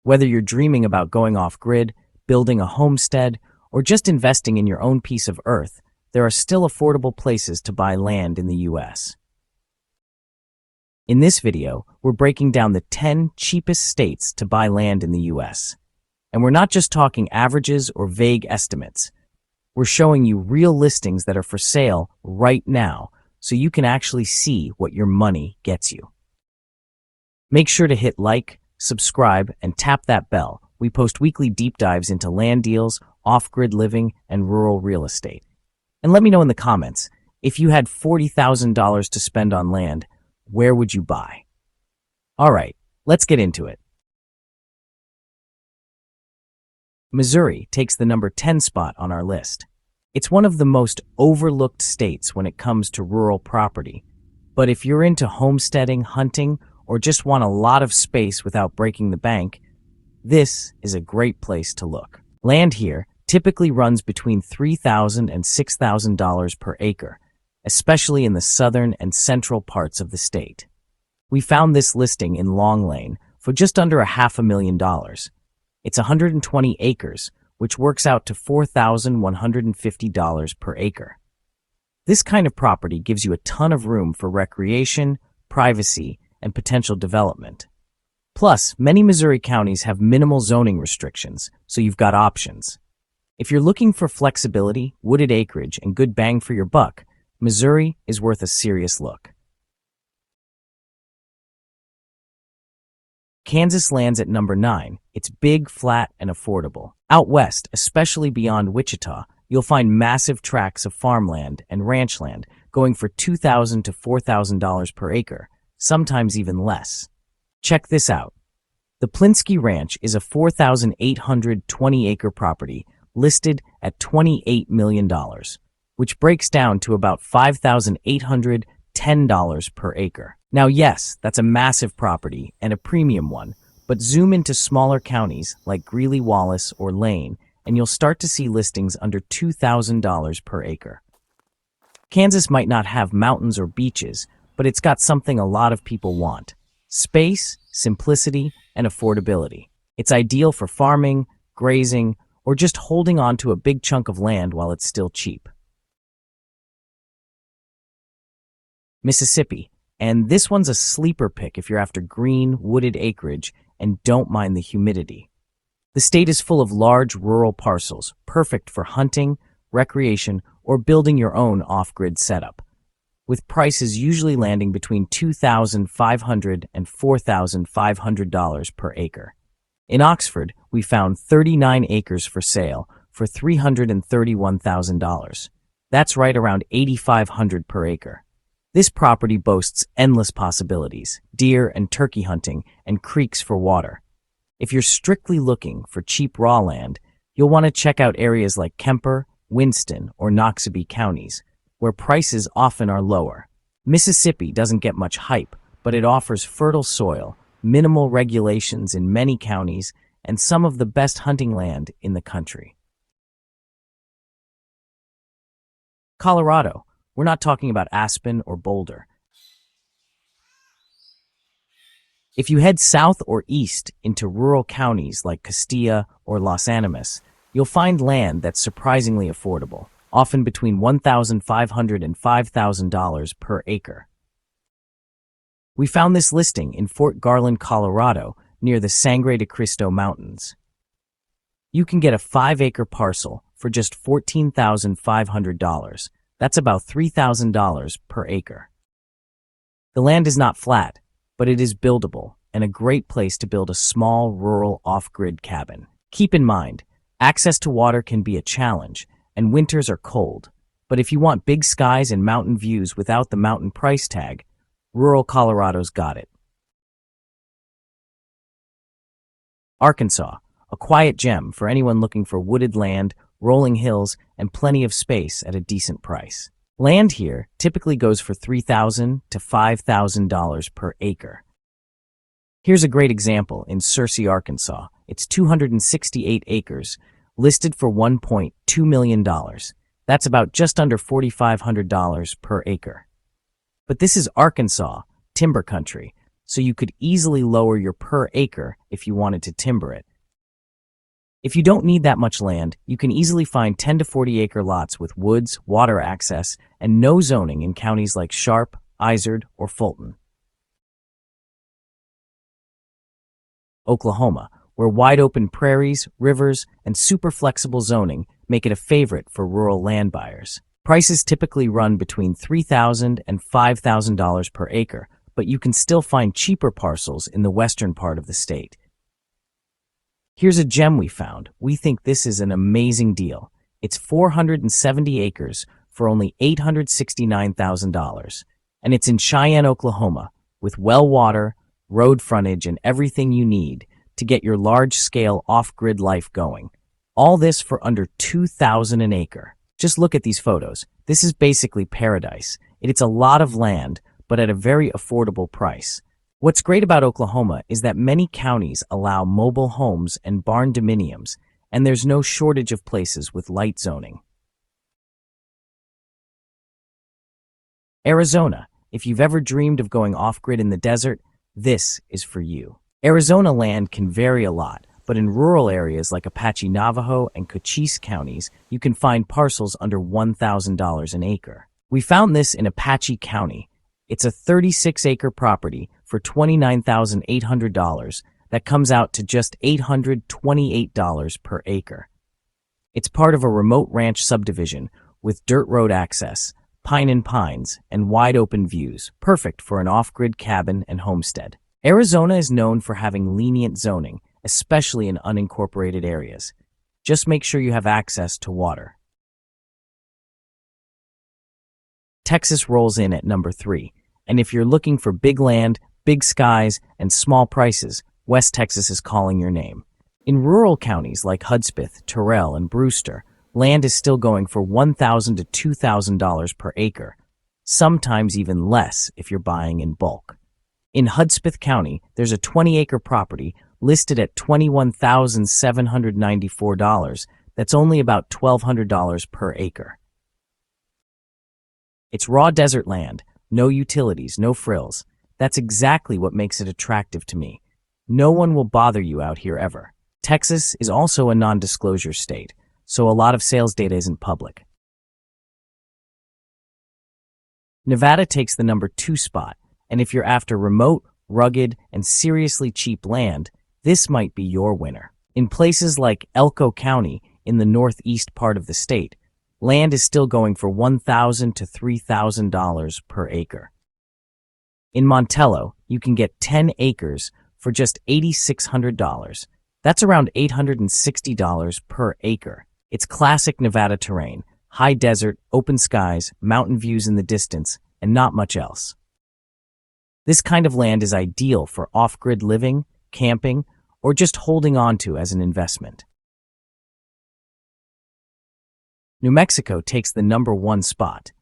Whether you're dreaming about going off-grid, building a homestead, or just investing in your own piece of earth, there are still affordable places to buy land in the U.S. In this video, we're breaking down the 10 cheapest states to buy land in the U.S. And we're not just talking averages or vague estimates. We're showing you real listings that are for sale right now, so you can actually see what your money gets you. Make sure to hit like, subscribe, and tap that bell. We post weekly deep dives into land deals, off-grid living, and rural real estate. And let me know in the comments, if you had $40,000 to spend on land, where would you buy? All right, let's get into it. Missouri takes the number 10 spot on our list. It's one of the most overlooked states when it comes to rural property. But if you're into homesteading, hunting, or just want a lot of space without breaking the bank, this is a great place to look. Land here typically runs between $3,000 and $6,000 per acre, especially in the southern and central parts of the state. We found this listing in Long Lane for just under $500,000. It's 120 acres, which works out to $4,150 per acre. This kind of property gives you a ton of room for recreation, privacy, and potential development. Plus, many Missouri counties have minimal zoning restrictions, so you've got options. If you're looking for flexibility, wooded acreage, and good bang for your buck, Missouri is worth a serious look. Kansas lands at number 9. It's big, flat, and affordable. Out west, especially beyond Wichita, you'll find massive tracts of farmland and ranch land going for $2,000 to $4,000 per acre, sometimes even less. Check this out. The Plinsky Ranch is a 4,820-acre property listed at $28 million, which breaks down to about $5,810 per acre. Now, yes, that's a massive property and a premium one, but zoom into smaller counties like Greeley-Wallace or Lane, and you'll start to see listings under $2,000 per acre. Kansas might not have mountains or beaches, but it's got something a lot of people want: space, simplicity, and affordability. It's ideal for farming, grazing, or just holding on to a big chunk of land while it's still cheap. Mississippi. And this one's a sleeper pick if you're after green, wooded acreage and don't mind the humidity. The state is full of large rural parcels, perfect for hunting, recreation, or building your own off-grid setup, with prices usually landing between $2,500 and $4,500 per acre. In Oxford, we found 39 acres for sale for $331,000. That's right around $8,500 per acre. This property boasts endless possibilities: deer and turkey hunting, and creeks for water. If you're strictly looking for cheap raw land, you'll want to check out areas like Kemper, Winston, or Noxubee counties, where prices often are lower. Mississippi doesn't get much hype, but it offers fertile soil, minimal regulations in many counties, and some of the best hunting land in the country. Colorado. We're not talking about Aspen or Boulder. If you head south or east into rural counties like Castilla or Los Animas, you'll find land that's surprisingly affordable, often between $1,500 and $5,000 per acre. We found this listing in Fort Garland, Colorado, near the Sangre de Cristo Mountains. You can get a 5-acre parcel for just $14,500. That's about $3,000 per acre. The land is not flat, but it is buildable and a great place to build a small rural off-grid cabin. Keep in mind, access to water can be a challenge, and winters are cold. But if you want big skies and mountain views without the mountain price tag, rural Colorado's got it. Arkansas, a quiet gem for anyone looking for wooded land, rolling hills, and plenty of space at a decent price. Land here typically goes for $3,000 to $5,000 per acre. Here's a great example in Searcy, Arkansas. It's 268 acres, listed for $1.2 million. That's about just under $4,500 per acre. But this is Arkansas, timber country, so you could easily lower your per acre if you wanted to timber it. If you don't need that much land, you can easily find 10 to 40 acre lots with woods, water access, and no zoning in counties like Sharp, Izard, or Fulton. Oklahoma, where wide-open prairies, rivers, and super flexible zoning make it a favorite for rural land buyers. Prices typically run between $3,000 and $5,000 per acre, but you can still find cheaper parcels in the western part of the state. Here's a gem we found. We think this is an amazing deal. It's 470 acres for only $869,000, and it's in Cheyenne, Oklahoma, with well water, road frontage, and everything you need to get your large-scale off-grid life going. All this for under $2,000 an acre. Just look at these photos. This is basically paradise. It's a lot of land, but at a very affordable price. What's great about Oklahoma is that many counties allow mobile homes and barn dominiums, and there's no shortage of places with light zoning. Arizona. If you've ever dreamed of going off-grid in the desert, this is for you. Arizona land can vary a lot, but in rural areas like Apache Navajo and Cochise counties, you can find parcels under $1,000 an acre. We found this in Apache County. It's a 36-acre property for $29,800 that comes out to just $828 per acre. It's part of a remote ranch subdivision with dirt road access, pine and pines, and wide-open views, perfect for an off-grid cabin and homestead. Arizona is known for having lenient zoning, especially in unincorporated areas. Just make sure you have access to water. Texas rolls in at number 3, and if you're looking for big land, big skies, and small prices, West Texas is calling your name. In rural counties like Hudspeth, Terrell, and Brewster, land is still going for $1,000 to $2,000 per acre, sometimes even less if you're buying in bulk. In Hudspeth County, there's a 20-acre property listed at $21,794 that's only about $1,200 per acre. It's raw desert land, no utilities, no frills. That's exactly what makes it attractive to me. No one will bother you out here ever. Texas is also a non-disclosure state, so a lot of sales data isn't public. Nevada takes the number 2 spot, and if you're after remote, rugged, and seriously cheap land, this might be your winner. In places like Elko County in the northeast part of the state, land is still going for $1,000 to $3,000 per acre. In Montello, you can get 10 acres for just $8,600. That's around $860 per acre. It's classic Nevada terrain, high desert, open skies, mountain views in the distance, and not much else. This kind of land is ideal for off-grid living, camping, or just holding on to as an investment. New Mexico takes the number 1 spot,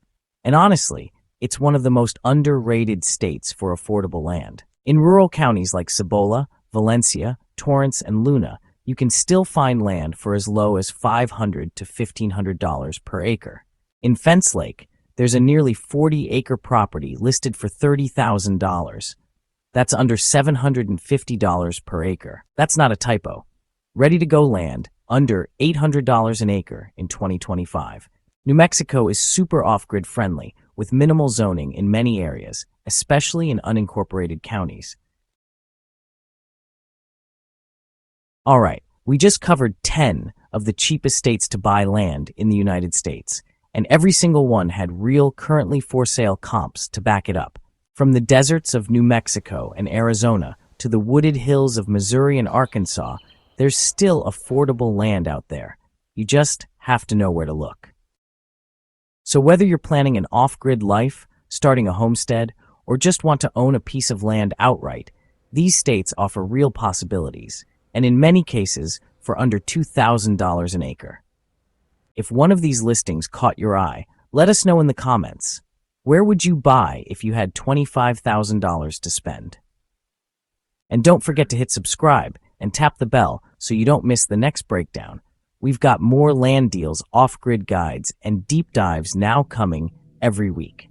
and honestly, it's one of the most underrated states for affordable land. In rural counties like Cibola, Valencia, Torrance, and Luna, you can still find land for as low as $500 to $1,500 per acre. In Fence Lake, there's a nearly 40-acre property listed for $30,000. That's under $750 per acre. That's not a typo. Ready-to-go land, under $800 an acre in 2025. New Mexico is super off-grid friendly, with minimal zoning in many areas, especially in unincorporated counties. All right, we just covered 10 of the cheapest states to buy land in the United States, and every single one had real currently for sale comps to back it up. From the deserts of New Mexico and Arizona to the wooded hills of Missouri and Arkansas, there's still affordable land out there. You just have to know where to look. So whether you're planning an off-grid life, starting a homestead, or just want to own a piece of land outright, these states offer real possibilities, and in many cases, for under $2,000 an acre. If one of these listings caught your eye, let us know in the comments. Where would you buy if you had $25,000 to spend? And don't forget to hit subscribe and tap the bell so you don't miss the next breakdown. We've got more land deals, off-grid guides, and deep dives now coming every week.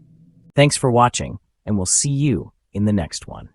Thanks for watching, and we'll see you in the next one.